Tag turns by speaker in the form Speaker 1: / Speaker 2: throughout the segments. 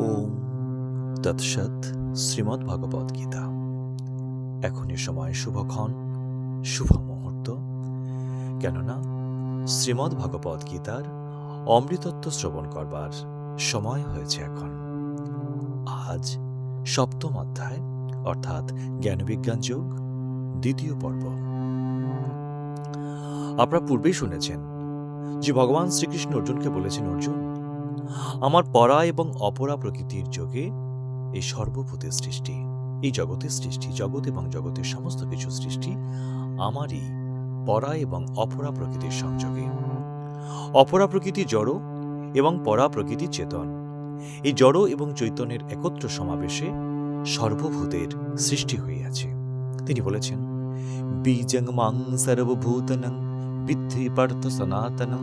Speaker 1: ওম তৎসৎ। শ্রীমদ্ ভগবদ গীতা। এখনই সময় শুভক্ষণ, শুভ মুহূর্ত। কেননা শ্রীমদ্ ভগবদ গীতার অমৃতত্ব শ্রবণ করবার সময় হয়েছে এখন। আজ সপ্তম অধ্যায়, অর্থাৎ জ্ঞানবিজ্ঞান যোগ, দ্বিতীয় পর্ব। আপনারা পূর্বেই শুনেছেন যে ভগবান শ্রীকৃষ্ণ অর্জুনকে বলেছেন, অর্জুন, আমার পরা এবং অপরা প্রকৃতির যোগে এই সর্বভূতের সৃষ্টি, এই জগতের সৃষ্টি, জগৎ এবং জগতের সমস্ত কিছু সৃষ্টি আমারই পরা এবং অপরা প্রকৃতির সংযোগে। অপরা প্রকৃতি জড় এবং পরা প্রকৃতি চেতন। এই জড় এবং চৈতন্যের একত্র সমাবেশে সর্বভূতের সৃষ্টি হইয়াছে। তিনি বলেছেন, বীজং মাং সর্বভূতনং বিদ্ধি পার্থ সনাতনং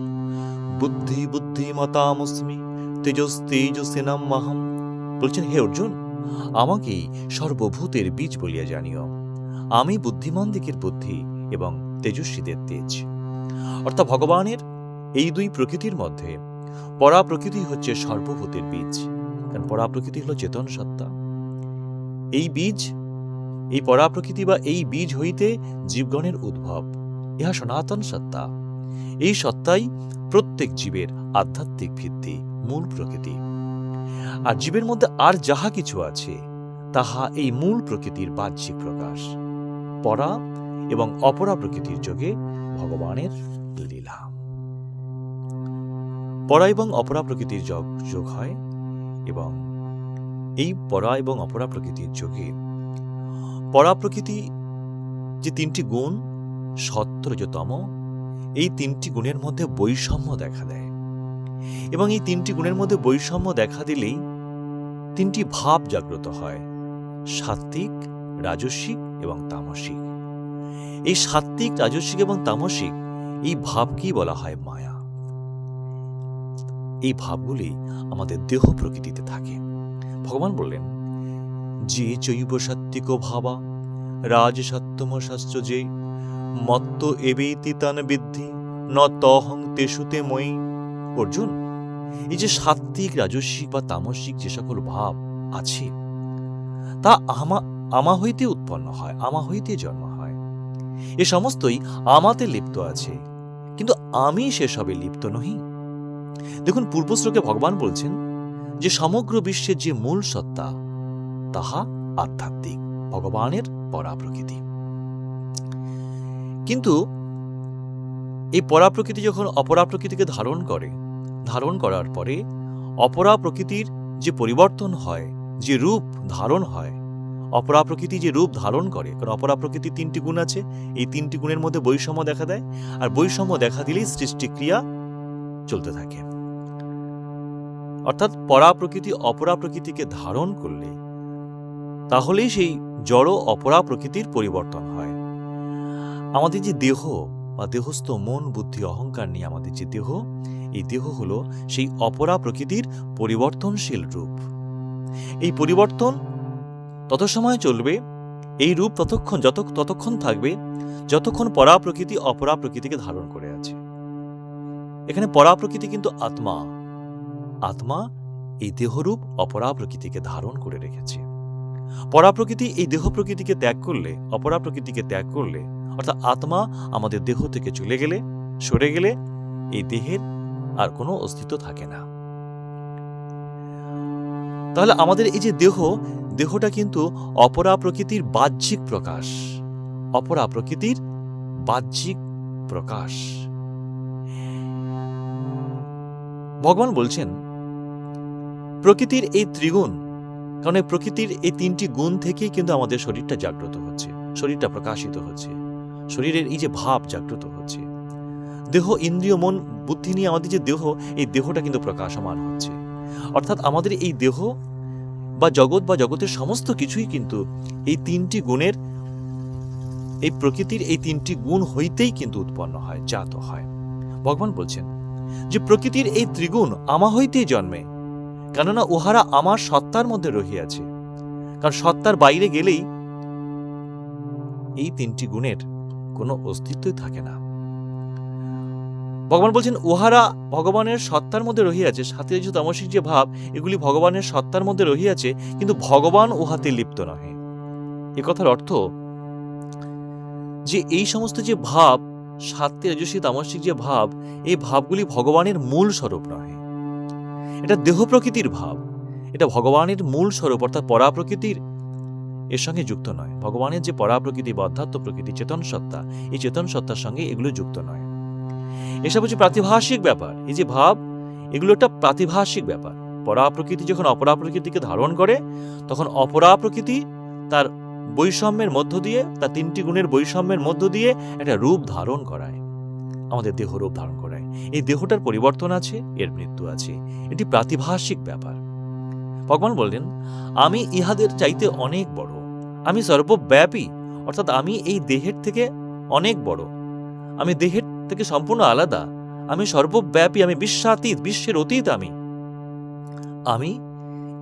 Speaker 1: বুদ্ধি বুদ্ধিমতামস্মি তেজস্তেজস্বিনামহম। বলছেন, হে অর্জুন, আমাকেই সর্বভূতের বীজ বলিয়া জানিও। আমি বুদ্ধিমান দিকের বুদ্ধি এবং তেজস্বীদের তেজ। অর্থাৎ ভগবানের এই দুই প্রকৃতির মধ্যে পরা প্রকৃতি হচ্ছে সর্বভূতের বীজ। কারণ পরা প্রকৃতি হল চেতন সত্তা। এই বীজ, এই পরা প্রকৃতি বা এই বীজ হইতে জীবগণের উদ্ভব। ইহা সনাতন সত্তা। এই সত্তাই প্রত্যেক জীবের আধ্যাত্মিক ভিত্তি, মূল প্রকৃতি। আর জীবের মধ্যে আর যাহা কিছু আছে তাহা এই মূল প্রকৃতির বাহ্যিক প্রকাশ। পরা এবং অপরা প্রকৃতির যোগে ভগবানের লীলা। পরা এবং অপরা প্রকৃতির যোগ হয় এবং এই পরা এবং অপরা প্রকৃতির যোগে পরা প্রকৃতি যে তিনটি গুণ, সত্ত্ব, রজতম, এই তিনটি গুণের মধ্যে বৈষম্য দেখা দেয়। এবং এই তিনটি গুণের মধ্যে বৈষম্য দেখা দিলেই তিনটি ভাব জাগ্রত হয়, সাত্ত্বিক, রাজস্বিক এবং তামসিক। এই সাত্ত্বিক, রাজস্বিক এবং তামসিক এই ভাবকেই বলা হয় মায়া। এই ভাবগুলি আমাদের দেহ প্রকৃতিতে থাকে। ভগবান বললেন, যে চৈব সাত্ত্বিক ভাবা রাজসত্তমশাশ্চ যে মত্ত এবেতি তান বিদ্ধি ন তহং তেষুতে মই। অর্জুন, এই যে সাত্ত্বিক, রাজস্বিক বা তামসিক যে সকল ভাব আছে তা আমা হইতে উৎপন্ন হয়, আমা হইতে জন্ম হয়। এ সমস্তই আমাতে লিপ্ত আছে, কিন্তু আমি সেসবে লিপ্ত নহি। দেখুন, পূর্ব শ্লোকে ভগবান বলছেন যে সমগ্র বিশ্বের যে মূল সত্তা তাহা আধ্যাত্মিক, ভগবানের পরা প্রকৃতি। কিন্তু এই পরা প্রকৃতি যখন অপরা প্রকৃতিকে ধারণ করে, ধারণ করার পরে অপরা প্রকৃতির যে পরিবর্তন হয়, যে রূপ ধারণ হয়, অপরা প্রকৃতি যে রূপ ধারণ করে, কারণ অপরা প্রকৃতির তিনটি গুণ আছে, এই তিনটি গুণের মধ্যে বৈষম্য দেখা দেয়। আর বৈষম্য দেখা দিলেই সৃষ্টিক্রিয়া চলতে থাকে। অর্থাৎ পরা প্রকৃতি অপরা প্রকৃতিকে ধারণ করলে তাহলেই সেই জড় অপরা প্রকৃতির পরিবর্তন হয়। আমাদের যে দেহ বা দেহস্থ মন, বুদ্ধি, অহংকার নিয়ে আমাদের যে দেহ, এই দেহ হলো সেই অপরা প্রকৃতির পরিবর্তনশীল রূপ। এই পরিবর্তন তত সময় চলবে, এই রূপ ততক্ষণ থাকবে যতক্ষণ পরা প্রকৃতি অপরা প্রকৃতিকে ধারণ করে আছে। এখানে পরা প্রকৃতি কিন্তু আত্মা। আত্মা এই দেহরূপ অপরা প্রকৃতিকে ধারণ করে রেখেছে। পরা প্রকৃতি এই দেহ প্রকৃতিকে ত্যাগ করলে, অপরা প্রকৃতিকে ত্যাগ করলে, অর্থাৎ আত্মা আমাদের দেহ থেকে চলে গেলে, সরে গেলে, এই দেহের আর কোনো অস্তিত্ব থাকে না। তাহলে আমাদের এই যে দেহটা কিন্তু অপরা প্রকৃতির বাহ্যিক প্রকাশ, অপরা প্রকৃতির বাহ্যিক প্রকাশ। ভগবান বলছেন, প্রকৃতির এই ত্রিগুণ, কারণ প্রকৃতির এই তিনটি গুণ থেকেই কিন্তু আমাদের শরীরটা জাগ্রত হচ্ছে, শরীরটা প্রকাশিত হচ্ছে, শরীরের এই যে ভাব জাগ্রত হচ্ছে। দেহ, ইন্দ্রিয়, মন, বুদ্ধি নিয়ে আমাদের যে দেহ, এই দেহটা কিন্তু প্রকাশমান হচ্ছে। অর্থাৎ আমাদের এই দেহ বা জগৎ বা জগতের সমস্ত কিছুই কিন্তু এই তিনটি গুণের, এই প্রকৃতির এই তিনটি গুণ হইতেই কিন্তু উৎপন্ন হয়, জাত হয়। ভগবান বলছেন যে প্রকৃতির এই ত্রিগুণ আমা হইতেই জন্মে, কেননা উহারা আমার সত্তার মধ্যে রহিয়াছে। কারণ সত্তার বাইরে গেলেই এই তিনটি গুণের কোনো অস্তিত্বই থাকে না। ভগবান বলছেন উহারা ভগবানের সত্তার মধ্যে রহিয়াছে, সাথে যে তামসিক যে ভাব এগুলি ভগবানের সত্তার মধ্যে রহিয়াছে, কিন্তু ভগবান উহাতে লিপ্ত নহে। এ কথার অর্থ যে এই সমস্ত যে ভাব, সাত্ত্বিক রাজসিক তামসিক যে ভাব, এই ভাবগুলি ভগবানের মূল স্বরূপ নহে। এটা দেহ প্রকৃতির ভাব, এটা ভগবানের মূল স্বরূপ অর্থাৎ পরা প্রকৃতির এর সঙ্গে যুক্ত নয়। ভগবানের যে পরা প্রকৃতি বা অধ্যাত্ম প্রকৃতি, চেতন সত্তা, এই চেতন সত্তার সঙ্গে এগুলো যুক্ত নয়। এসব হচ্ছে প্রাতিভাসিক ব্যাপার। এই যে ভাব, এগুলো একটা প্রাতিভাসিক ব্যাপার। পরা প্রকৃতি যখন অপরা প্রকৃতিকে ধারণ করে, তখন অপরা প্রকৃতি তার বৈষম্যের মধ্য দিয়ে, তার তিনটি গুণের বৈষম্যের মধ্য দিয়ে একটা রূপ ধারণ করায়, আমাদের দেহ রূপ ধারণ করায়। এই দেহটার পরিবর্তন আছে, এর মৃত্যু আছে। এটি প্রাতিভাসিক ব্যাপার। ভগবান বললেন, আমি ইহাদের চাইতে অনেক বড়, আমি সর্বব্যাপী, অর্থাৎ আমি এই দেহের থেকে অনেক বড়, আমি দেহের থেকে সম্পূর্ণ আলাদা, আমি সর্বব্যাপী, আমি বিশ্বাতীত, বিশ্বের অতীত। আমি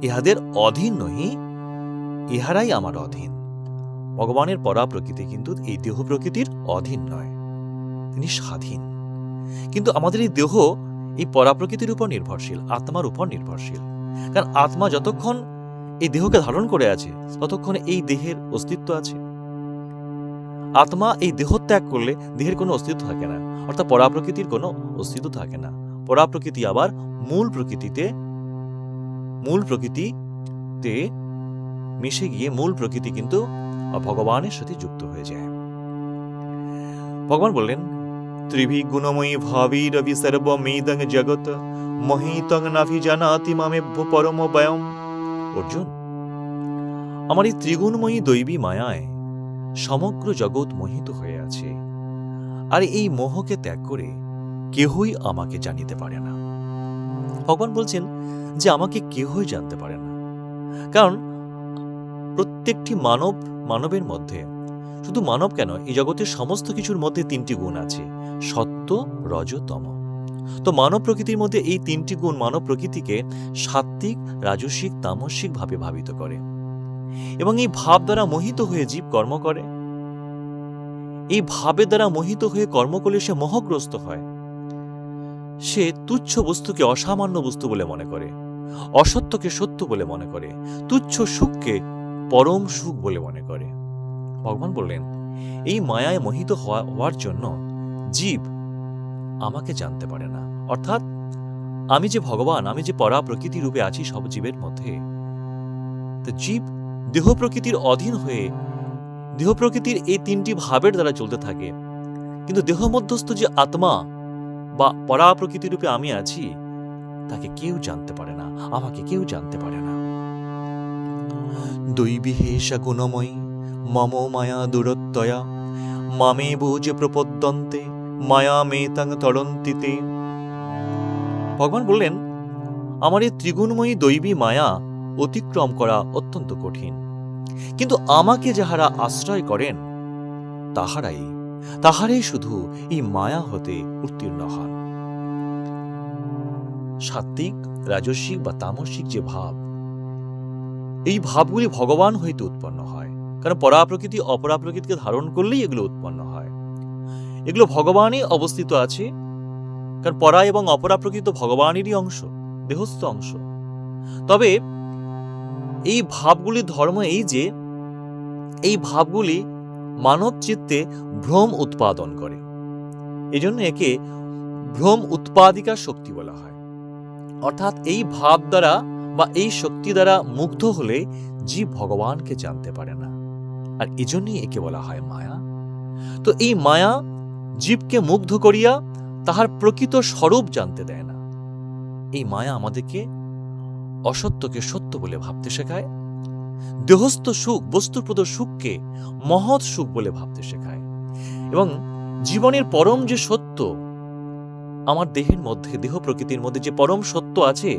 Speaker 1: ইহাদের অধীন নহি, ইহারাই আমার অধীন। ভগবানের পরা প্রকৃতি কিন্তু এই দেহ প্রকৃতির অধীন নয়, তিনি স্বাধীন। কিন্তু আমাদের এই দেহ এই পরা প্রকৃতির উপর নির্ভরশীল, আত্মার উপর নির্ভরশীল। কারণ আত্মা যতক্ষণ এই দেহকে ধারণ করে আছে, ততক্ষণ এই দেহের অস্তিত্ব আছে। আত্মা এই দেহ ত্যাগ করলে দেহের কোনো অস্তিত্ব থাকে না, অর্থাৎ পরা প্রকৃতির কোনো অস্তিত্ব থাকে না। পরা প্রকৃতি আবার মূল প্রকৃতিতে মিশে গিয়ে মূল প্রকৃতি কিন্তু ভগবানের সাথে যুক্ত হয়ে যায়। ভগবান বললেন, ত্রিভি গুণময়ী ভাবী রবি সর্বমেদং জগৎ মহিতং নাভিজানাতি মামেভ্য পরম ব্যয়ম। অর্জুন, আমার এই ত্রিগুণময়ী দৈবী মায়ায় সমগ্র জগৎ মোহিত হয়ে আছে, আর এই মোহকে ত্যাগ করে কেহই আমাকে জানিতে পারে না। ভগবান বলছেন যে আমাকে কেহই জানতে পারে না, কারণ প্রত্যেকটি মানবের মধ্যে, শুধু মানব কেন, এই জগতের সমস্ত কিছুর মধ্যে তিনটি গুণ আছে, সত্য, রজ, তম। তো মানব প্রকৃতির মধ্যে এই তিনটি গুণ মানব প্রকৃতিকে সাত্ত্বিক, রাজসিক, তামসিক ভাবে ভাবিত করে, এবং এই ভাব দ্বারা মোহিত হয়ে জীব কর্ম করে। এই ভাবের দ্বারা মোহিত হয়ে কর্ম করলে সে মোহগ্রস্ত হয়। সে তুচ্ছ বস্তুকে অসামান্য বস্তু বলে মনে করে, অসত্যকে সত্য বলে মনে করে, তুচ্ছ সুখকে পরম সুখ বলে মনে করে। ভগবান বললেন, এই মায়ায় মোহিত হওয়ার জন্য জীব আমাকে জানতে পারে না। অর্থাৎ আমি যে ভগবান, আমি যে পরা প্রকৃতি রূপে আছি সব জীবের মধ্যে, তো জীব দেহ প্রকৃতির অধীন হয়ে দেহ প্রকৃতির এই তিনটি ভাবের দ্বারা চলতে থাকে, কিন্তু দেহ মধ্যস্থ যে আত্মা বা পরা প্রকৃতি রূপে আমি আছি, তাকে কেউ জানতে পারে না, আমাকে কেউ জানতে পারে না। দৈবী হেষা গুণময়ী মম মায়া দুরত্যয়া মামে বুঝ প্রপদ্যন্তে মায়া মেতাং তরন্তিতে। ভগবান বললেন, আমার এই ত্রিগুণময়ী দৈবী মায়া অতিক্রম করা অত্যন্ত কঠিন, কিন্তু আমাকে যাহারা আশ্রয় করেন তাহারাই শুধু এই মায়া হতে উত্তীর্ণ হন। সাত্ত্বিক, রাজসিক বা তামসিক যে ভাব, এই ভাবগুলি ভগবান হইতে উৎপন্ন হয়, কারণ পরা প্রকৃতি অপরা প্রকৃতিকে ধারণ করলেই এগুলো উৎপন্ন হয়। এগুলো ভগবানই অবস্থিত আছে, কারণ পরা এবং অপরা প্রকৃতি ভগবানেরই অংশ, দেহস্থ অংশ। তবে এই ভাবগুলির ধর্ম এই যে এই ভাবগুলি মানব চিত্তে ভ্রম উৎপাদন করে, এজন্য একে ভ্রম উৎপাদিকা শক্তি বলা হয়। অর্থাৎ এই ভাব দ্বারা বা এই শক্তি দ্বারা মুগ্ধ হলে জীব ভগবানকে জানতে পারে না, আর এজন্যই একে বলা হয় মায়া। তো এই মায়া জীবকে মুগ্ধ করিয়া তাহার প্রকৃত স্বরূপ জানতে দেয় না। এই মায়া আমাদেরকে অসত্যকে সত্য বলে ভাবতে শেখায়, দেহস্থ সুখ, বস্তুপ্রদ সুখকে মহৎ সুখ বলে ভাবতে শেখায়, এবং জীবনের পরম যে সত্য, আমার দেহের মধ্যে, দেহ প্রকৃতির মধ্যে যে পরম সত্য আছে,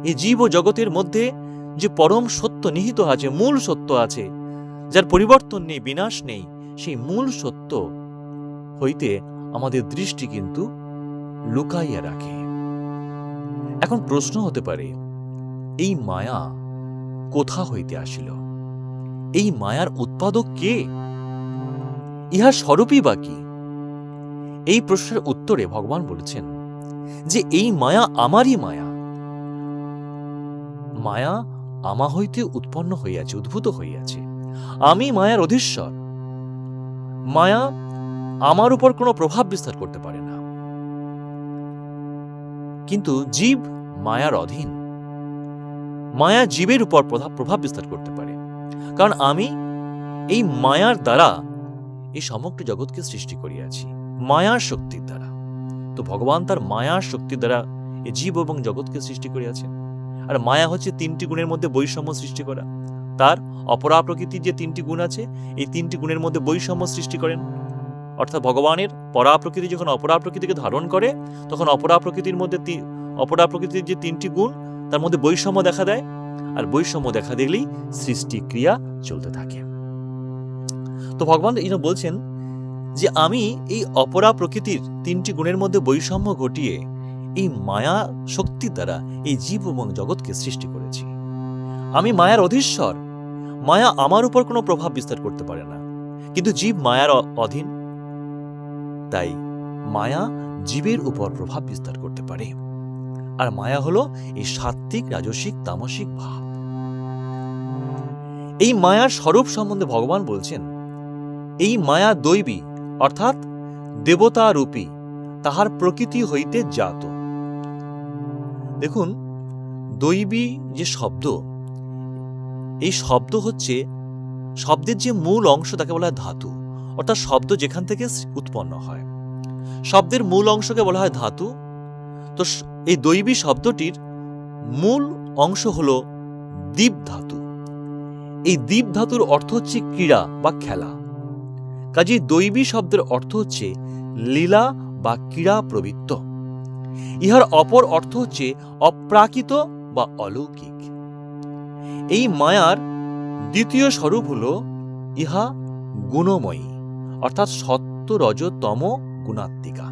Speaker 1: এই জীব ও জগতের মধ্যে যে পরম সত্য নিহিত আছে, মূল সত্য আছে, যার পরিবর্তন নেই, বিনাশ নেই, সেই মূল সত্য হইতে আমাদের দৃষ্টি কিন্তু লুকাইয়া রাখে। এখন প্রশ্ন হতে পারে, এই মায়া কোথা হইতে আসিল? এই মায়ার উৎপাদক কে? ইহার স্বরূপই বা কি? এই প্রশ্নের উত্তরে ভগবান বলেছেন যে এই মায়া আমারই মায়া। মায়া আমা হইতে উৎপন্ন হইয়াছে, উদ্ভূত হইয়াছে। আমি মায়ার অধীশ্বর। মায়া আমার উপর কোনো প্রভাব বিস্তার করতে পারে না। কিন্তু জীব মায়ার অধীন। মায়া জীবের উপর প্রভাব বিস্তার করতে পারে, কারণ আমি এই মায়ার দ্বারা এই সমগ্র জগৎকে সৃষ্টি করিয়াছি, মায়ার শক্তির দ্বারা। তো ভগবান তার মায়ার শক্তির দ্বারা এই জীব এবং জগৎকে সৃষ্টি করিয়াছেন। আর মায়া হচ্ছে তিনটি গুণের মধ্যে বৈষম্য সৃষ্টি করা। তার অপরা প্রকৃতির যে তিনটি গুণ আছে, এই তিনটি গুণের মধ্যে বৈষম্য সৃষ্টি করেন। অর্থাৎ ভগবানের পরা প্রকৃতি যখন অপরা প্রকৃতিকে ধারণ করে, তখন অপরা প্রকৃতির যে তিনটি গুণ, তার মধ্যে বৈষম্য দেখা দেয়। আর বৈষম্য দেখা দিলেই সৃষ্টি ক্রিয়া চলতে থাকে। তো ভগবান এই বলছেন যে আমি এই অপরা প্রকৃতির তিনটি গুণের মধ্যে বৈষম্য ঘটিয়ে এই মায়া শক্তির দ্বারা এই জীব এবং জগৎকে সৃষ্টি করেছি। আমি মায়ার অধীশ্বর। মায়া আমার উপর কোনো প্রভাব বিস্তার করতে পারে না, কিন্তু জীব মায়ার অধীন। তাই মায়া জীবের উপর প্রভাব বিস্তার করতে পারে। আর মায়া হলো এই সাত্ত্বিক, রাজসিক, তামসিক ভাব। এই মায়ার স্বরূপ সম্বন্ধে ভগবান বলছেন এই মায়া দৈবী, অর্থাৎ দেবতা রূপী, তাহার প্রকৃতি হইতে জাত। দেখুন, দৈবী যে শব্দ, এই শব্দ হচ্ছে শব্দের যে মূল অংশ, তাকে বলা হয় ধাতু। অর্থাৎ শব্দ যেখান থেকে উৎপন্ন হয়, শব্দের মূল অংশকে বলা হয় ধাতু। তো এই দৈবী শব্দটির মূল অংশ হল দীপ ধাতু। এই দীপ ধাতুর অর্থ হচ্ছে ক্রীড়া বা খেলা। কাজেই দৈবী শব্দের অর্থ হচ্ছে লীলা বা ক্রীড়া প্রবৃত্ত। ইহার অপর অর্থ হচ্ছে অপ্রাকৃত বা অলৌকিক। এই মায়ার দ্বিতীয় স্বরূপ হল ইহা গুণময়ী, অর্থাৎ সত্য, রজ, তম গুণাত্মিকা।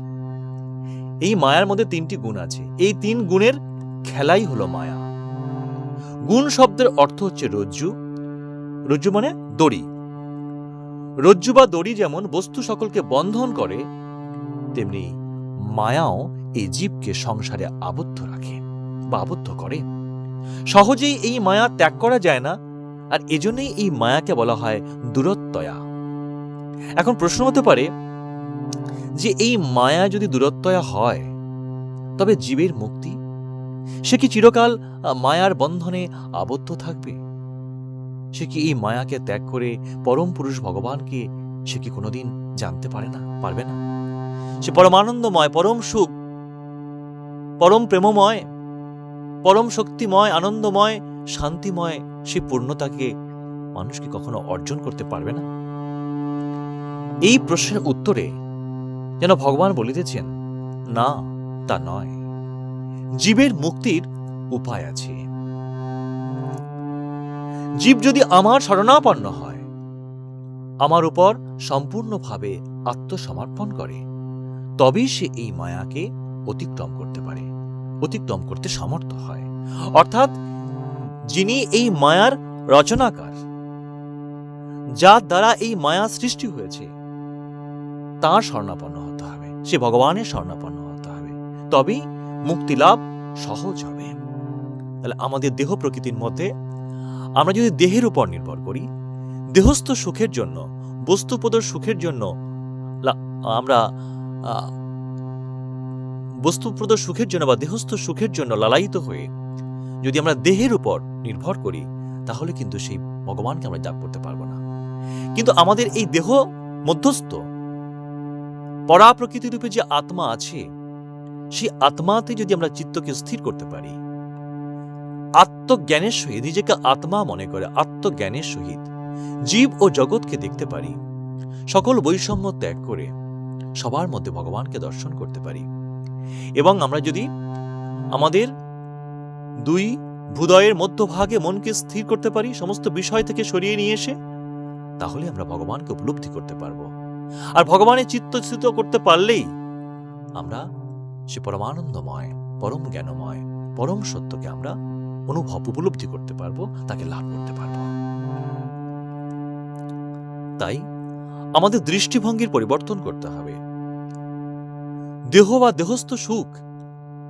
Speaker 1: এই মায়ার মধ্যে তিনটি গুণ আছে। এই তিন গুণের খেলাই হলো মায়া। গুণ শব্দের অর্থ হচ্ছে রজ্জু। রজ্জু মানে দড়ি। রজ্জু বা দড়ি যেমন বস্তু সকলকে বন্ধন করে, তেমনি মায়াও এই জীবকে সংসারে আবদ্ধ রাখে বা আবদ্ধ করে। সহজেই এই মায়া ত্যাগ করা যায় না, আর এজন্যই এই মায়াকে বলা হয় দূরত্বয়া। এখন প্রশ্ন হতে পারে যে এই মায়া যদি দূরত্বয়া হয়, তবে জীবের মুক্তি? সে কি চিরকাল মায়ার বন্ধনে আবদ্ধ থাকবে? সে কি এই মায়াকে ত্যাগ করে পরম পুরুষ ভগবানকে সে কি কোনোদিন জানতে পারবে না? সে পরমানন্দময়, পরম সুখ, পরম প্রেমময়, পরম শক্তিময়, আনন্দময়, শান্তিময় সেই পূর্ণতাকে মানুষ কি কখনো অর্জন করতে পারবে না? এই প্রশ্নের উত্তরে যেন ভগবান বলিতেছেন, না, তা নয়। জীবের মুক্তির উপায় আছে। জীব যদি আমার শরণাপন্ন হয়, আমার উপর সম্পূর্ণভাবে আত্মসমর্পণ করে, তবেই সে এই মায়াকে অতিক্রম করতে পারে, অতিক্রম করতে সমর্থ হয়। অর্থাৎ যিনি এই মায়ার রচনাকার, যার দ্বারা এই মায়া সৃষ্টি হয়েছে, তাঁর শরণাপন্ন হতে হবে, সে ভগবানের শরণাপন্ন হতে হবে, তবেই মুক্তি লাভ সহজ হবে। তাহলে আমাদের দেহ প্রকৃতির মধ্যে আমরা যদি দেহের উপর নির্ভর করি, দেহস্থ সুখের জন্য, বস্তুপদ সুখের জন্য আমরা বস্তুপ্রদ সুখের জন্য বা দেহস্থ সুখের জন্য লালায়িত হয়ে যদি আমরা দেহের উপর নির্ভর করি, তাহলে কিন্তু সেই ভগবানকে আমরা লাভ করতে পারবো না। কিন্তু আমাদের এই দেহ মধ্যস্থ পরা প্রকৃতি রূপে যে আত্মা আছে, সেই আত্মাতে যদি আমরা চিত্তকে স্থির করতে পারি, আত্মজ্ঞানের সহিত নিজেকে আত্মা মনে করে আত্মজ্ঞানের সহিত জীব ও জগৎকে দেখতে পারি, সকল বৈষম্য ত্যাগ করে সবার মধ্যে ভগবানকে দর্শন করতে পারি, এবং আমরা যদি আমাদের দুই হৃদয়ের মধ্যভাগে মনকে স্থির করতে পারি, সমস্ত বিষয় থেকে সরিয়ে নিয়ে এসে, তাহলে আমরা ভগবানকে উপলব্ধি করতে পারবো। আর ভগবানের চিত্তস্থিত করতে পারলেই আমরা সে পরমানন্দময়, পরম জ্ঞানময়, পরম সত্যকে আমরা উপলব্ধি করতে পারবো, তাকে লাভ করতে পারবো। তাই আমাদের দৃষ্টিভঙ্গির পরিবর্তন করতে হবে। দেহ বা দেহস্থ সুখ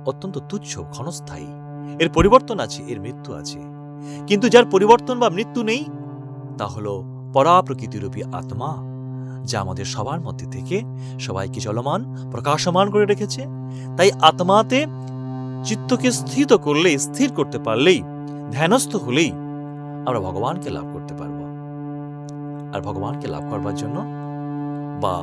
Speaker 1: অত্যন্ত তুচ্ছ, ক্ষণস্থায়ী। এর পরিবর্তন আছে, এর মৃত্যু আছে। কিন্তু যার পরিবর্তন বা মৃত্যু নেই, তা হল পরা প্রকৃতিরূপী আত্মা, যা আমাদের সবার মধ্যে থেকে সবাইকে চলমান, প্রকাশমান করে রেখেছে। তাই আত্মাতে চিত্তকে স্থির করতে পারলেই, ধ্যানস্থ হলেই আমরা ভগবানকে লাভ করতে পারব। আর ভগবানকে লাভ করবার জন্য বা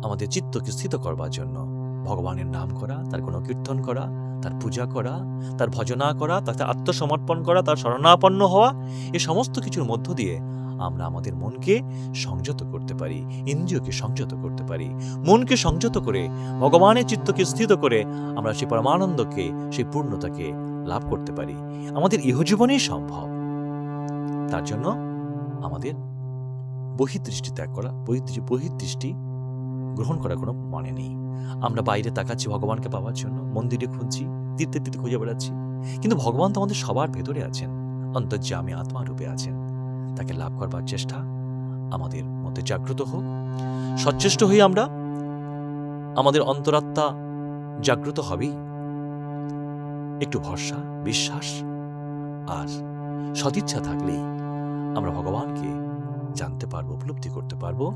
Speaker 1: আমাদের চিত্তকে স্থিত করবার জন্য ভগবানের নাম করা, তার গুণকীর্তন করা, তার পূজা করা, তার ভজনা করা, তাতে আত্মসমর্পণ করা, তার শরণাপন্ন হওয়া, এ সমস্ত কিছুর মধ্য দিয়ে আমরা আমাদের মনকে সংযত করতে পারি, ইন্দ্রিয়কে সংযত করতে পারি। মনকে সংযত করে, ভগবানের চিত্তকে স্থিত করে আমরা সেই পরমানন্দকে, সেই পূর্ণতাকে লাভ করতে পারি। আমাদের ইহজীবনেই সম্ভব। তার জন্য আমাদের বহির্দৃষ্টি ত্যাগ করা, বহির্দৃষ্টি গ্রহণ করার কোনো মানে নেই। আমরা বাইরে তাকাচ্ছি ভগবানকে পাওয়ার জন্য, মন্দিরে খুঁজছি, তীর্থে তীর্থে খুঁজে বেড়াচ্ছি, কিন্তু ভগবান তো আমাদের সবার ভেতরে আছেন, অন্তর্যামী আত্মা রূপে আছেন। তাকে লাভ করবার চেষ্টা আমাদের মধ্যে জাগ্রত হোক। সচেষ্ট হয়ে আমরা, আমাদের অন্তরাত্মা জাগ্রত হবেই। একটু ভরসা, বিশ্বাস আর সদিচ্ছা থাকলেই আমরা ভগবানকে জানতে পারবো, উপলব্ধি করতে পারবো।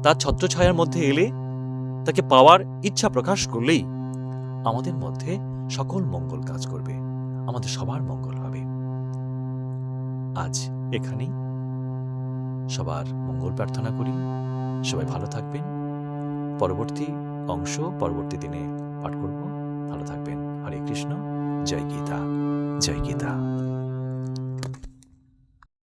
Speaker 1: তার ছত্রছায়ার মধ্যে এলে, তাকে পাওয়ার ইচ্ছা প্রকাশ করলেই আমাদের মধ্যে সকল মঙ্গল কাজ করবে, আমাদের সবার মঙ্গল হবে। আজ এখানেই সবার মঙ্গল প্রার্থনা করি। সবাই ভালো থাকবেন। পরবর্তী অংশ পরবর্তী দিনে পাঠ করব। ভালো থাকবেন। হরে কৃষ্ণ। জয় গীতা, জয় গীতা।